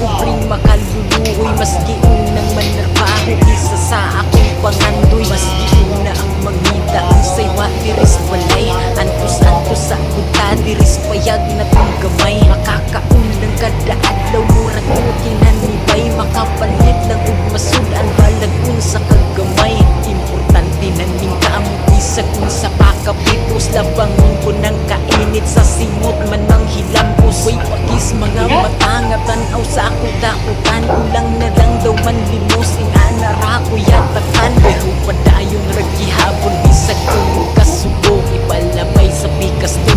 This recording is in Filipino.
Kubring makaluluoy, maski unang manarbaho, isa sa akong pangandoy. Maski una ang mangita, unsay wa diris balay. Antos-antos sa buta, diris payag na tong gamay. Makakaunang kada adlaw, murag mo kinanibay. Makapalit lang ug masudan, balagun sa kagamay. Importante na ning kaamot, bisag kung sa pakapitos. Labangon ko ng kainit, sa simot man ang hilambos. Way pakis mga matanga, tanaw sa ako dakutan. Ulang na lang daw man limos, inanara ko yatakan. Pero padayong ragihapon, bisag kung kasubok, ipalabay sa pikas to.